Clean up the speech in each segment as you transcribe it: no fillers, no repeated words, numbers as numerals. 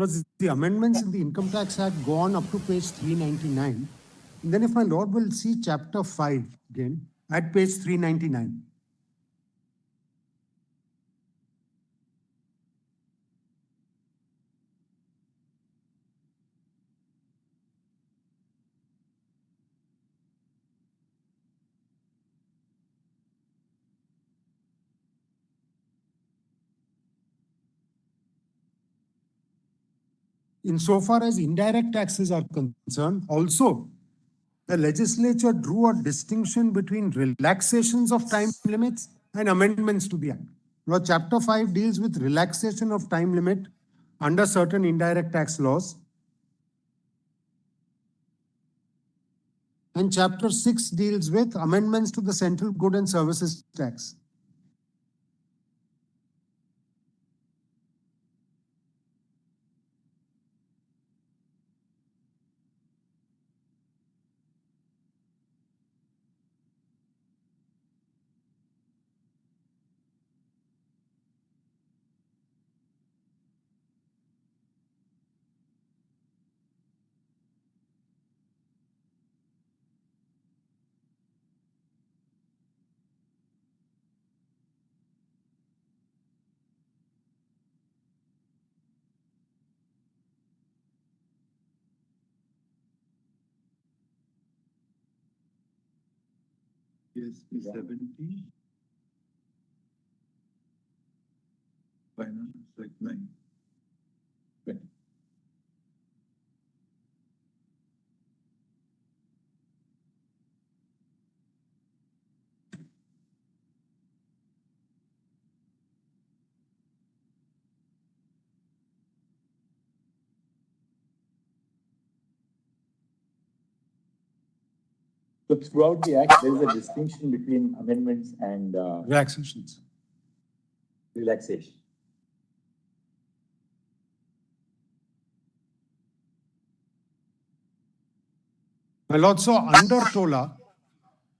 Because the amendments in the Income Tax Act go on up to page 399. And then if my Lord will see chapter 5 again at page 399. Insofar as indirect taxes are concerned, also, the legislature drew a distinction between relaxations of time limits and amendments to the Act. Now, Chapter 5 deals with relaxation of time limit under certain indirect tax laws. And Chapter 6 deals with amendments to the Central Good and Services Tax. Yes, 70. Final, like 9. 20. So throughout the Act, there is a distinction between amendments and Relaxations. relaxation. My Lord, so under TOLA,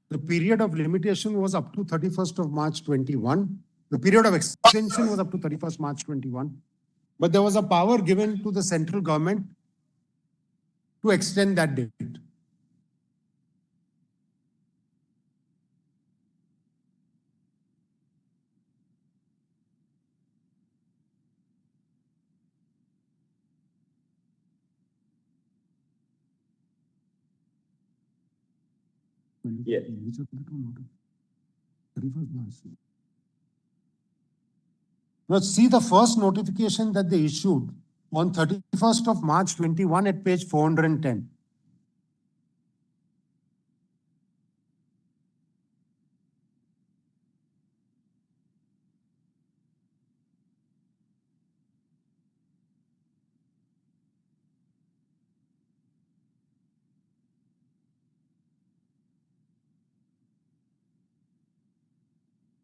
the period of limitation was up to 31st of March 21. The period of extension was up to 31st March 21. But there was a power given to the central government to extend that date. Yes. Now see the first notification that they issued on 31st of March 21 at page 410.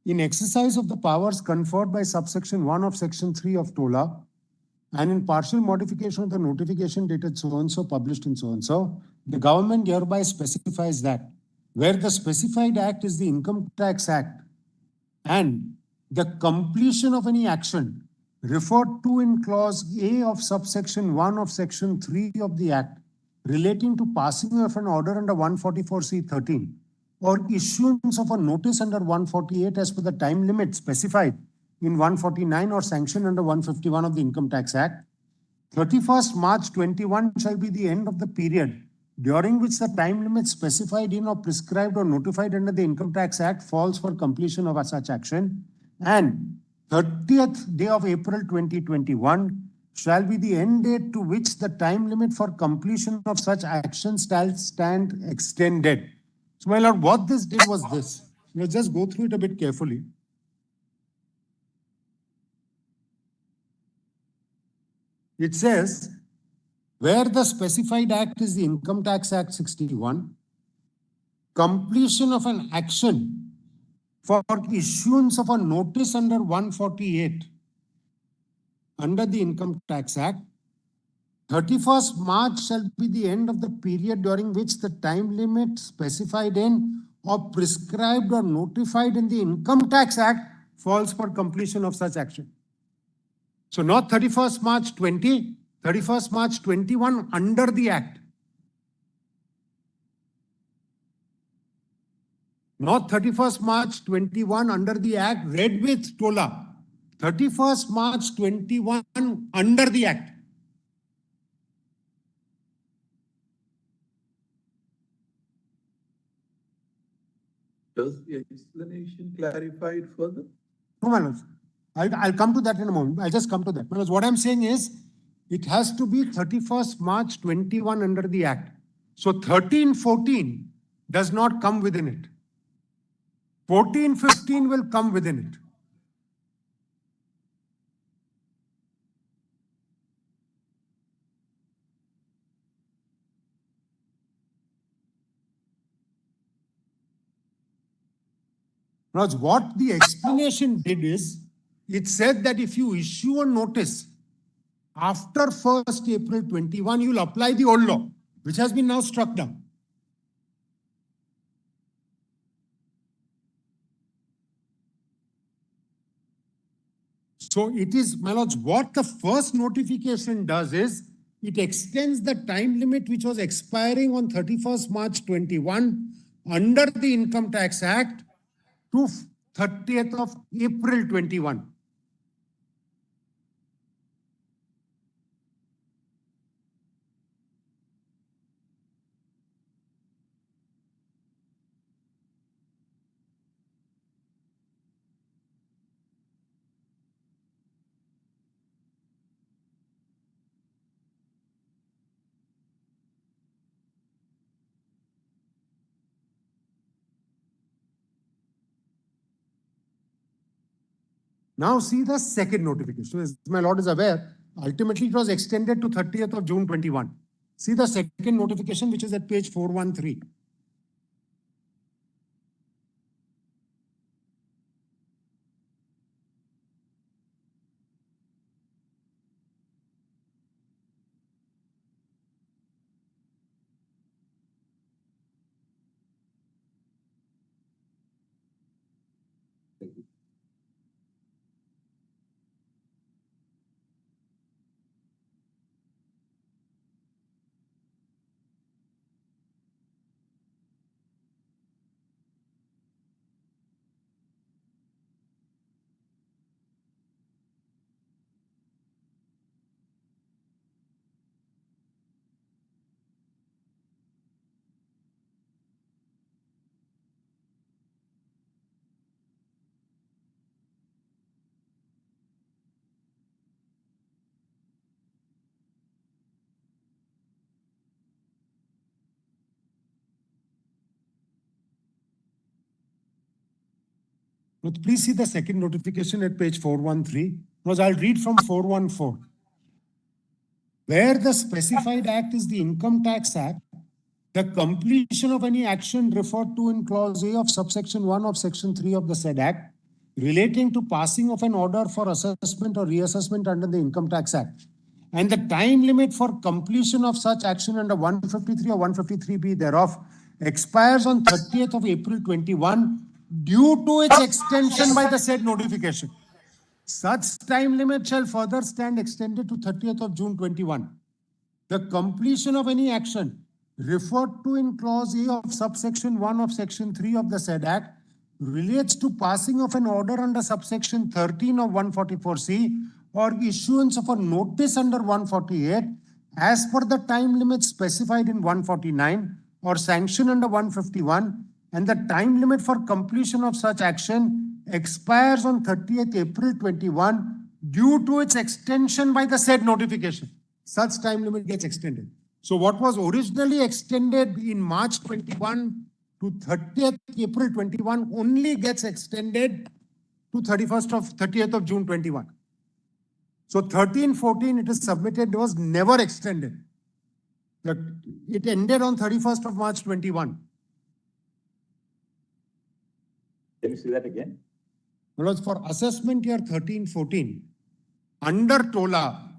In exercise of the powers conferred by subsection 1 of section 3 of TOLA, and in partial modification of the notification dated so-and-so, published in so-and-so, the government hereby specifies that where the specified act is the Income Tax Act and the completion of any action referred to in clause A of subsection 1 of section 3 of the Act relating to passing of an order under 144C13 or issuance of a notice under 148 as per the time limit specified in 149 or sanctioned under 151 of the Income Tax Act, 31st March 21 shall be the end of the period during which the time limit specified in or prescribed or notified under the Income Tax Act falls for completion of such action, and 30th day of April 2021 shall be the end date to which the time limit for completion of such action shall stand extended. So, my Lord, what this did was this. Let's just go through it a bit carefully. It says, where the specified act is the Income Tax Act 61, completion of an action for issuance of a notice under 148 under the Income Tax Act, 31st March shall be the end of the period during which the time limit specified in or prescribed or notified in the Income Tax Act falls for completion of such action. So not 31st March 20, 31st March 21 under the Act. Not 31st March 21 under the Act, read with TOLA. 31st March 21 under the Act. Does the explanation clarify it further? No, Manoj. I'll come to that in a moment. I'll just come to that. Manoj, what I'm saying is, it has to be 31st March 21 under the Act. So 13-14 does not come within it. 14-15 will come within it. Now, what the explanation did is, it said that if you issue a notice after 1st April 21, you'll apply the old law, which has been now struck down. So it is, Manoj, what the first notification does is, it extends the time limit which was expiring on 31st March 21 under the Income Tax Act to 30th of April 21. Now see the second notification. So as my lord is aware, ultimately it was extended to 30th of June 21. See the second notification, which is at page 413. Now, please see the second notification at page 413. Because I'll read from 414. Where the specified act is the Income Tax Act, the completion of any action referred to in clause A of subsection 1 of section 3 of the said act relating to passing of an order for assessment or reassessment under the Income Tax Act, and the time limit for completion of such action under 153 or 153B thereof expires on 30th of April 21 due to its extension by the said notification. Such time limit shall further stand extended to 30th of June 21. The completion of any action referred to in clause A of subsection 1 of section 3 of the said act relates to passing of an order under subsection 13 of 144C or issuance of a notice under 148 as per the time limit specified in 149 or sanction under 151, and the time limit for completion of such action expires on 30th April 21 due to its extension by the said notification. Such time limit gets extended. So what was originally extended in March 21 to 30th April 21 only gets extended to 30th of June 21. So 13-14 it is submitted, was never extended. It ended on 31st of March 21. Can you see that again? Because for assessment year 13-14, under TOLA,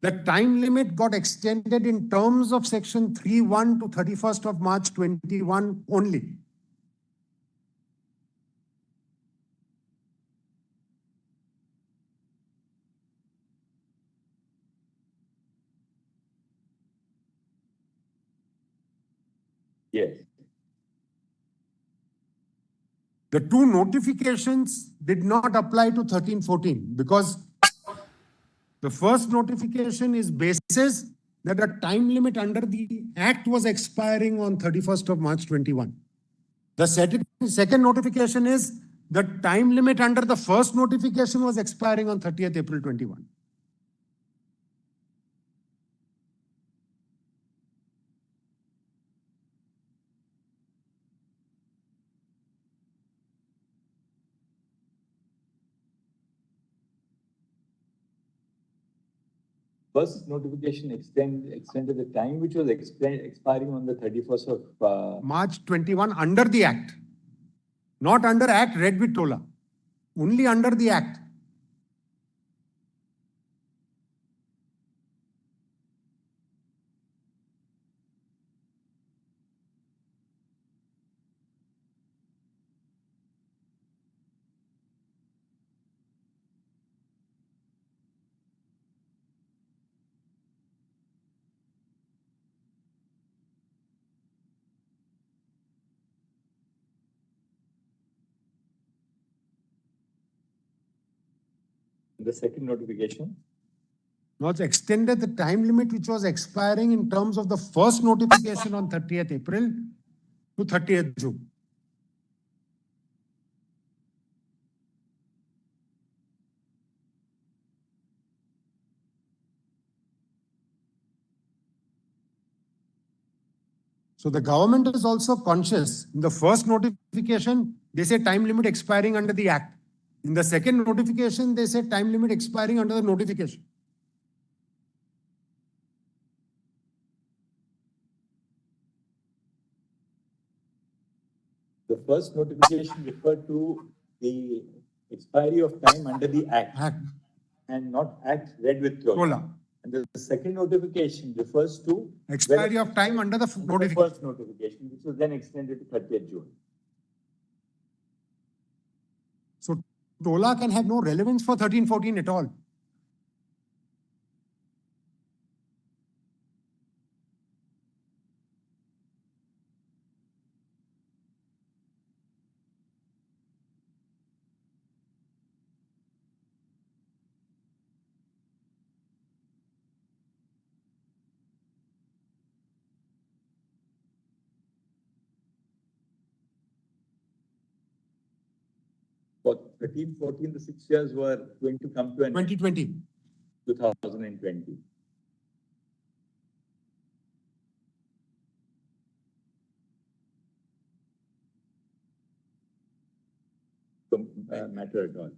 the time limit got extended in terms of section 3.1 to 31st of March 21 only. Yes. The two notifications did not apply to 13-14 because the first notification is basis that a time limit under the Act was expiring on 31st of March 21. The second notification is the time limit under the first notification was expiring on 30th April 21. First notification extended the time which was expiring on the 31st of March 21 under the Act. Not under Act read with TOLA. Only under the Act. the second notification. Now it's extended the time limit which was expiring in terms of the first notification on 30th April to 30th June. So the government is also conscious. In the first notification, they say time limit expiring under the Act. In the second notification, they say time limit expiring under the notification. The first notification referred to the expiry of time under the Act and not Act read with TOLA. And the second notification refers to expiry of time under the notification. First notification, which was then extended to 30th June. So TOLA can have no relevance for 13-14 at all. For 13-14, the 6 years were going to come to an 2020. 2020. Matter at all.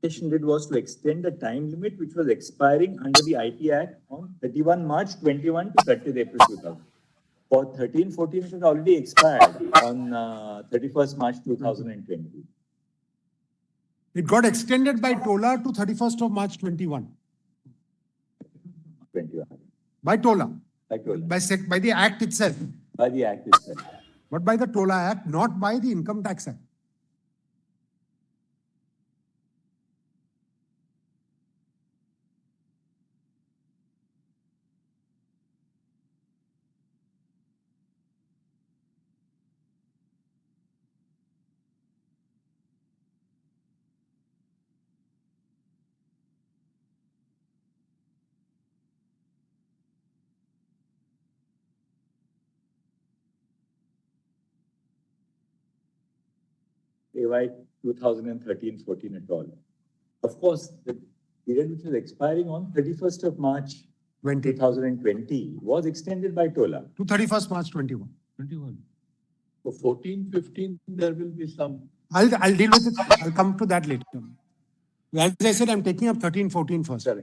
Did was to extend the time limit which was expiring under the IT Act on 31 March 21 to 30th April 2000. For 13-14, it had already expired on 31st March 2020. It got extended by TOLA to 31st of March 21. 21. By TOLA. By TOLA. By the Act itself. By the Act itself. But by the TOLA Act, not by the Income Tax Act. AY 2013-14 at all. Of course, the period which was expiring on 31st of March 2020 was extended by TOLA. To 31st March 21. For 14-15, there will be some. I'll deal with it. I'll come to that later. As I said, I'm taking up 13-14 first. Sorry.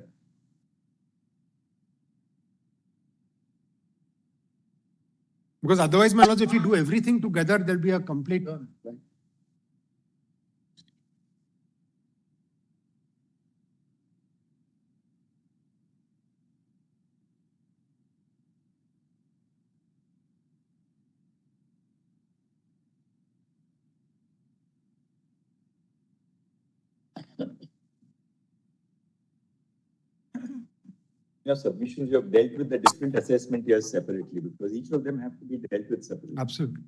Because otherwise, my lords, if you do everything together, there'll be a complete. Your submissions, you have dealt with the different assessment years separately because each of them have to be dealt with separately. Absolutely.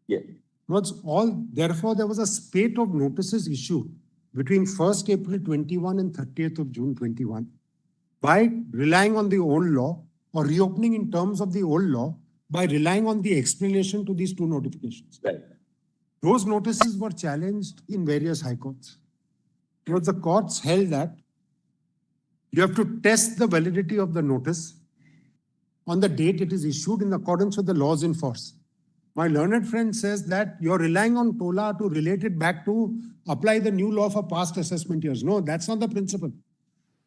Yeah. Therefore, there was a spate of notices issued between 1st April 21 and 30th of June 21 by relying on the old law or reopening in terms of the old law by relying on the explanation to these two notifications. Right. Those notices were challenged in various high courts. Because the courts held that you have to test the validity of the notice on the date it is issued in accordance with the laws in force. My learned friend says that you're relying on TOLA to relate it back to apply the new law for past assessment years. No, that's not the principle.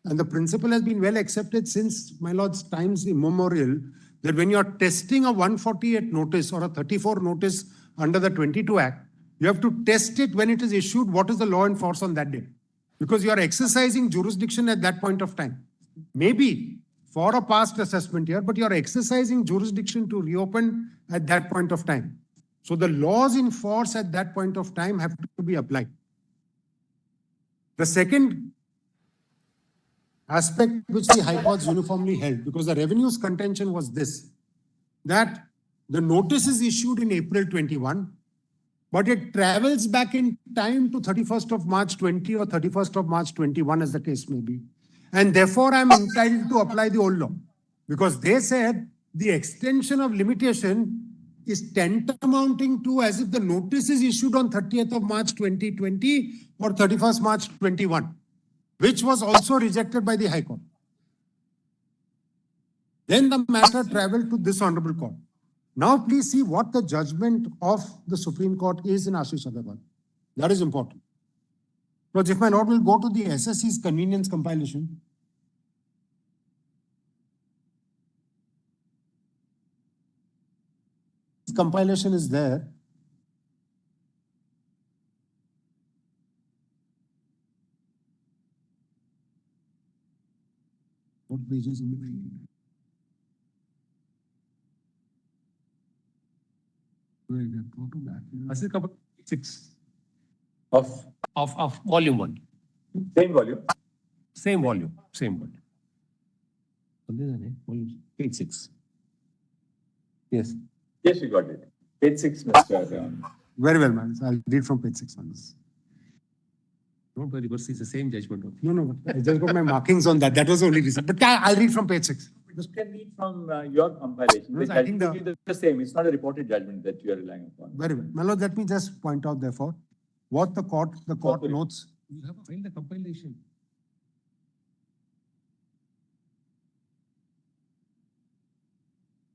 And the principle has been well accepted since, my lords, times immemorial, that when you're testing a 148 notice or a 34 notice under the 22 Act, you have to test it when it is issued, what is the law in force on that day? Because you are exercising jurisdiction at that point of time. Maybe for a past assessment year, but you are exercising jurisdiction to reopen at that point of time. So the laws in force at that point of time have to be applied. The second aspect which the High Courts uniformly held, because the revenue's contention was this, that the notice is issued in April 21, but it travels back in time to 31st of March 20 or 31st of March 21 as the case may be. And therefore, I'm entitled to apply the old law because they said the extension of limitation is tantamounting to as if the notice is issued on 30th of March 2020 or 31st March 21, which was also rejected by the High Court. Then the matter traveled to this Honorable Court. Now please see what the judgment of the Supreme Court is in Ashish Agarwal. That is important. Because if my lord will go to the SSE's convenience compilation, compilation is there. What pages in the go to that. This is couple 6 Of of volume 1. same volume. Same volume. Same volume. Volume page 6. Yes. Yes, you got it. Page 6, Mr. Very well, man. I'll read from page 6 on this. Don't worry, but it's the same judgment. No, I just got my markings on that. That was the only reason. But I'll read from page 6. You can read from your compilation. Yes, The I think judgment will be the same. It's not a reported judgment that you are relying upon. Very well. My lord, let me just point out, therefore, what the court Okay. notes. You have filed the compilation.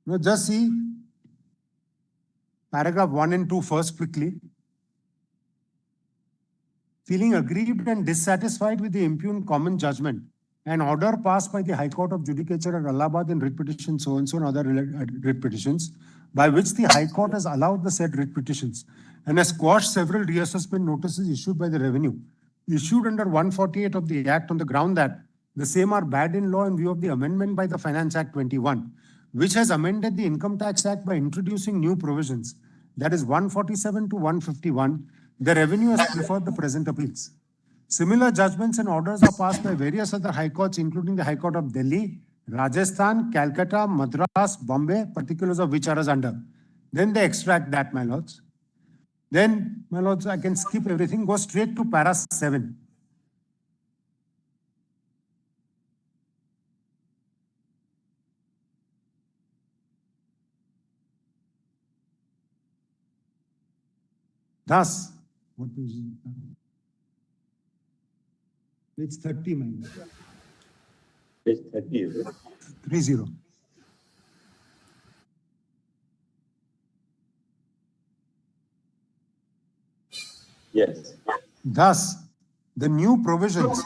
Now, just see paragraph 1 and 2 first quickly. Feeling aggrieved and dissatisfied with the impugned common judgment, an order passed by the High Court of Judicature at Allahabad in writ petition so-and-so and other writ petitions, by which the High Court has allowed the said writ petitions and has quashed several reassessment notices issued by the Revenue, issued under 148 of the Act on the ground that the same are bad in law in view of the amendment by the Finance Act 21, which has amended the Income Tax Act by introducing new provisions, that is 147 to 151, the Revenue has preferred the present appeals. Similar judgments and orders are passed by various other high courts, including the High Court of Delhi, Rajasthan, Calcutta, Madras, Bombay, particulars of which are as under. Then they extract that, my lords. Then, my lords, I can skip everything, go straight to para 7. Thus, what page is it? Page 30, my lord. Page 30, is it? 30. Yes. Thus, the new provisions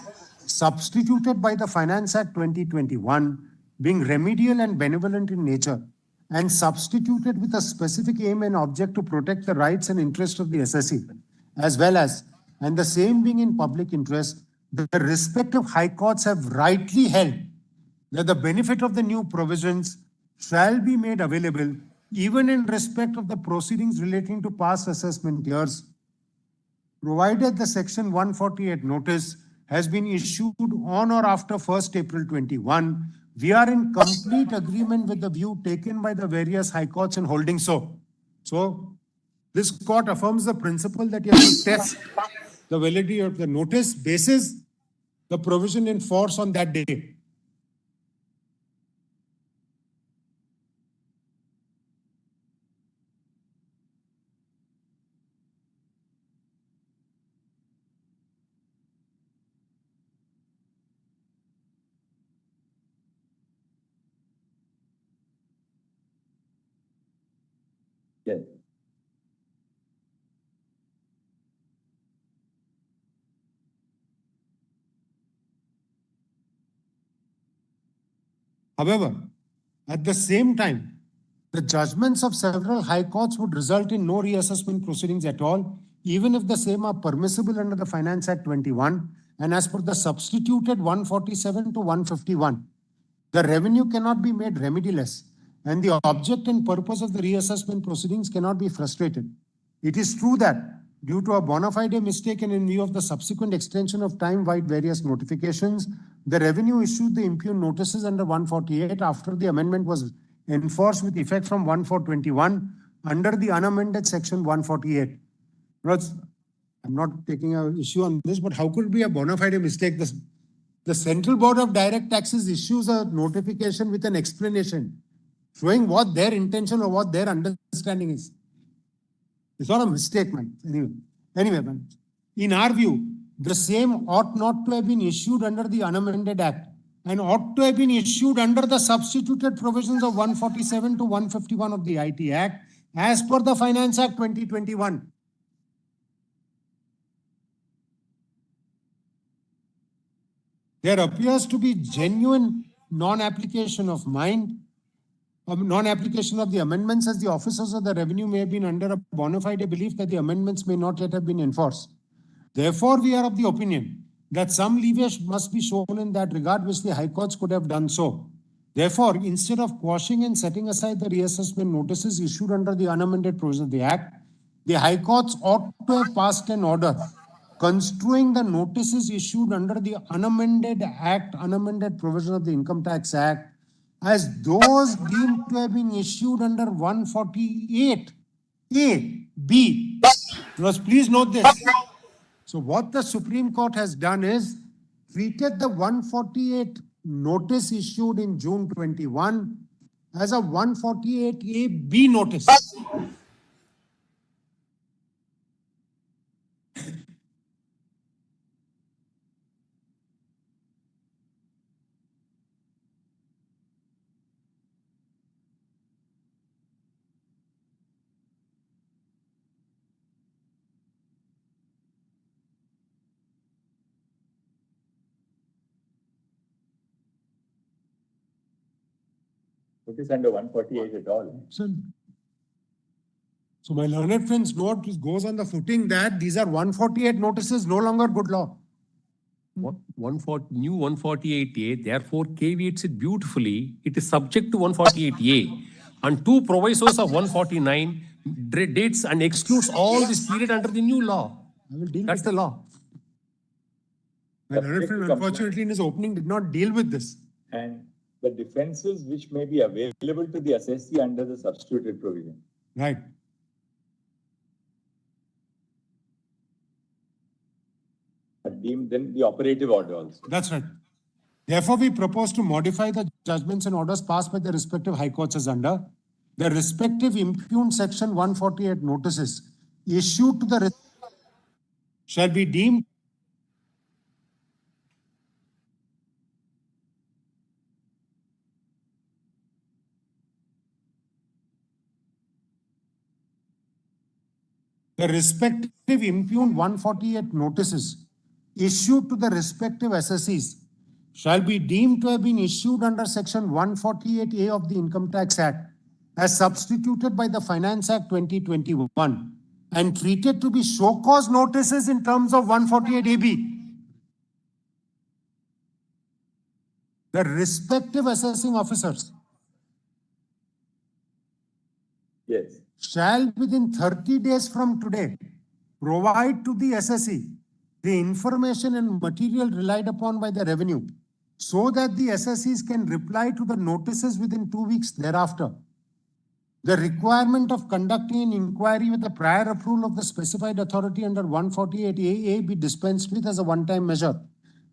substituted by the Finance Act 2021 being remedial and benevolent in nature and substituted with a specific aim and object to protect the rights and interests of the assessee, as well as, and the same being in public interest, the respective high courts have rightly held that the benefit of the new provisions shall be made available even in respect of the proceedings relating to past assessment years, provided the Section 148 notice has been issued on or after 1st April 21, we are in complete agreement with the view taken by the various high courts in holding so. So, this court affirms the principle that you have to test the validity of the notice basis the provision in force on that day. Yes. However, at the same time, the judgments of several high courts would result in no reassessment proceedings at all, even if the same are permissible under the Finance Act 21 and as per the substituted 147 to 151. The revenue cannot be made remediless, and the object and purpose of the reassessment proceedings cannot be frustrated. It is true that, due to a bona fide mistake and in view of the subsequent extension of time-wide various notifications, the revenue issued the impugned notices under 148 after the amendment was enforced with effect from 1/4/21 under the unamended section 148. I'm not taking an issue on this, but how could it be a bona fide mistake? The Central Board of Direct Taxes issues a notification with an explanation showing what their intention or what their understanding is. It's not a mistake, man. Anyway, man. In our view, the same ought not to have been issued under the unamended act and ought to have been issued under the substituted provisions of 147 to 151 of the IT Act as per the Finance Act 2021. There appears to be genuine non-application of non-application of the amendments, as the officers of the revenue may have been under a bona fide belief that the amendments may not yet have been enforced. Therefore, we are of the opinion that some leeway must be shown in that regard, which the high courts could have done so. Therefore, instead of quashing and setting aside the reassessment notices issued under the unamended provisions of the Act, the high courts ought to have passed an order construing the notices issued under the unamended Act, unamended provision of the Income Tax Act, as those deemed to have been issued under 148 A, B. Because please note this. So what the Supreme Court has done is treated the 148 notice issued in June 21 as a 148A B notice. Notice under 148 at all. So my learned friend's note goes on the footing that these are 148 notices, no longer good law. New 148A, therefore caveats it beautifully. It is subject to 148A and two provisos of 149 dates and excludes all this period under the new law. I will deal That's with the law. My learned friend, unfortunately, in his opening, did not deal with this. And the defenses which may be available to the assessee under the substituted provision. Right. Are deemed then the operative order also. That's right. Therefore, we propose to modify the judgments and orders passed by the respective high courts as under the respective impugned section 148 notices issued to the shall be deemed the respective impugned 148 notices issued to the respective assessees shall be deemed to have been issued under Section 148A of the Income Tax Act as substituted by the Finance Act 2021 and treated to be show cause notices in terms of 148AB. The respective assessing officers Yes. shall within 30 days from today provide to the assessee the information and material relied upon by the revenue so that the assessees can reply to the notices within 2 weeks thereafter. The requirement of conducting an inquiry with the prior approval of the specified authority under 148AA be dispensed with as a one-time measure,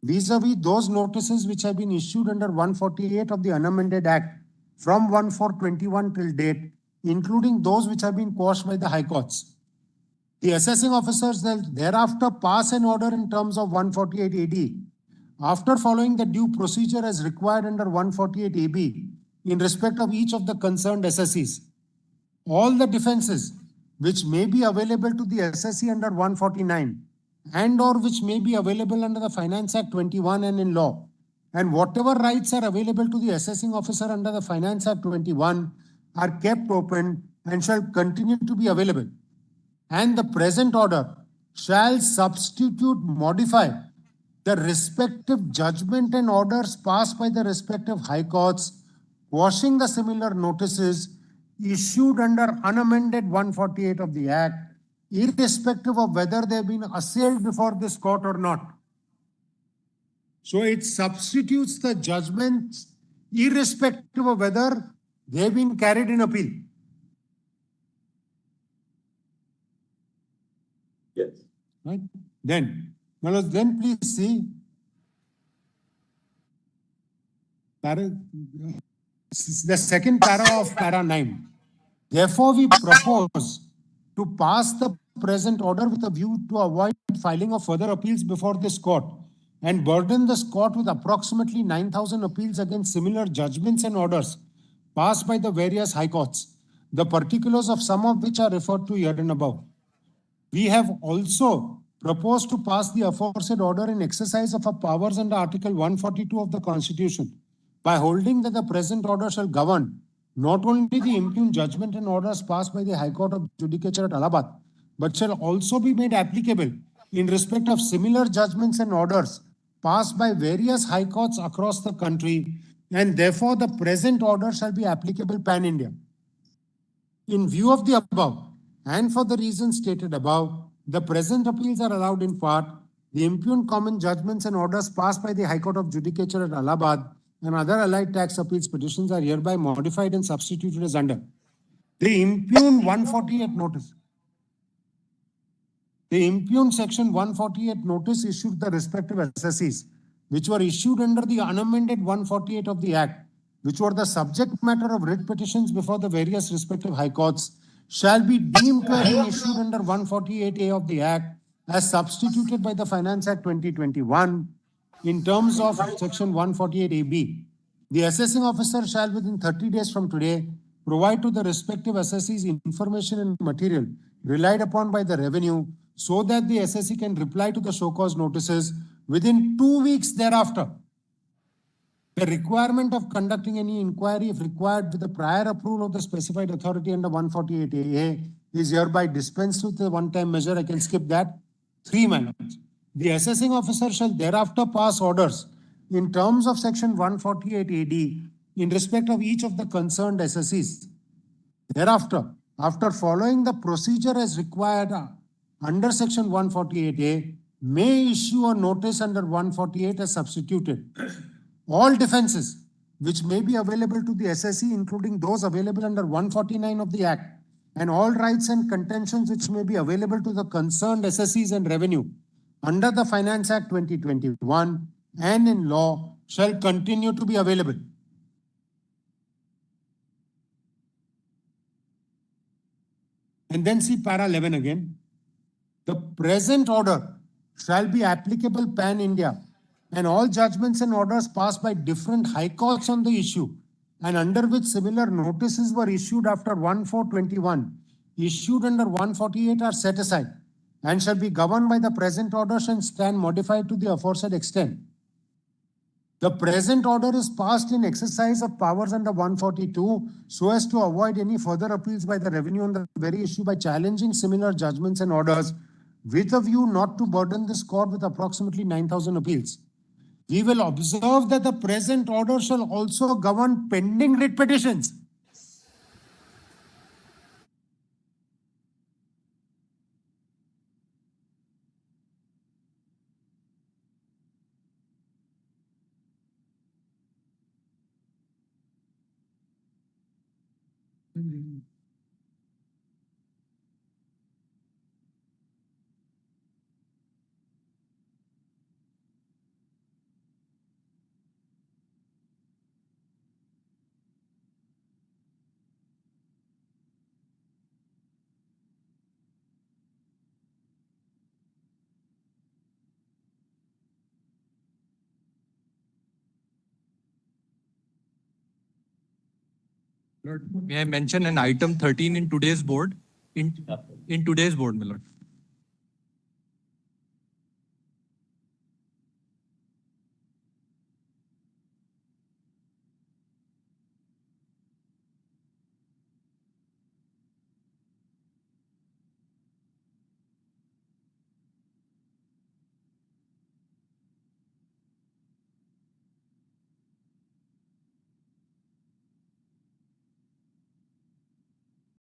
vis-a-vis those notices which have been issued under 148 of the unamended Act from 1/4/21 till date, including those which have been quashed by the High Courts. The assessing officers will thereafter pass an order in terms of 148 AD after following the due procedure as required under 148 AB in respect of each of the concerned assessees. All the defenses which may be available to the assessee under 149 and or which may be available under the Finance Act 21 and in law, and whatever rights are available to the assessing officer under the Finance Act 21 are kept open and shall continue to be available. And the present order shall substitute, modify the respective judgment and orders passed by the respective high courts, quashing the similar notices issued under unamended 148 of the Act, irrespective of whether they have been assailed before this court or not. So it substitutes the judgments irrespective of whether they have been carried in appeal. Yes. Right? Then please see the second para of para 9. Therefore, we propose to pass the present order with a view to avoid filing of further appeals before this court and burden this court with approximately 9,000 appeals against similar judgments and orders passed by the various high courts, the particulars of some of which are referred to here and above. We have also proposed to pass the aforesaid order in exercise of our powers under Article 142 of the Constitution by holding that the present order shall govern not only the impugned judgment and orders passed by the High Court of Judicature at Allahabad, but shall also be made applicable in respect of similar judgments and orders passed by various high courts across the country, and therefore the present order shall be applicable pan-India. In view of the above, and for the reasons stated above, the present appeals are allowed in part. The impugned common judgments and orders passed by the High Court of Judicature at Allahabad and other allied tax appeals petitions are hereby modified and substituted as under. The impugned 148 notice. The impugned section 148 notice issued the respective assessees, which were issued under the unamended 148 of the Act, which were the subject matter of writ petitions before the various respective high courts, shall be deemed to have been issued under 148A of the Act as substituted by the Finance Act 2021 in terms of section 148AB. The assessing officer shall within 30 days from today provide to the respective assessees information and material relied upon by the revenue so that the assessee can reply to the show cause notices within 2 weeks thereafter. The requirement of conducting any inquiry, if required, with the prior approval of the specified authority under 148AA is hereby dispensed with the one-time measure. I can skip that. 3 manners. The assessing officer shall thereafter pass orders in terms of section 148 AD in respect of each of the concerned assessees. Thereafter, after following the procedure as required under section 148A, may issue a notice under 148 as substituted. All defenses which may be available to the assessee, including those available under 149 of the Act, and all rights and contentions which may be available to the concerned assessees and revenue under the Finance Act 2021 and in law shall continue to be available. And then see para 11 again. The present order shall be applicable pan-India, and all judgments and orders passed by different high courts on the issue and under which similar notices were issued after 1/4/21, issued under 148 are set aside and shall be governed by the present orders and stand modified to the aforesaid extent. The present order is passed in exercise of powers under 142 so as to avoid any further appeals by the revenue on the very issue by challenging similar judgments and orders with a view not to burden this court with approximately 9,000 appeals. We will observe that the present order shall also govern pending writ petitions. Lord, may I mention an item 13 in today's board? In today's board, my lord.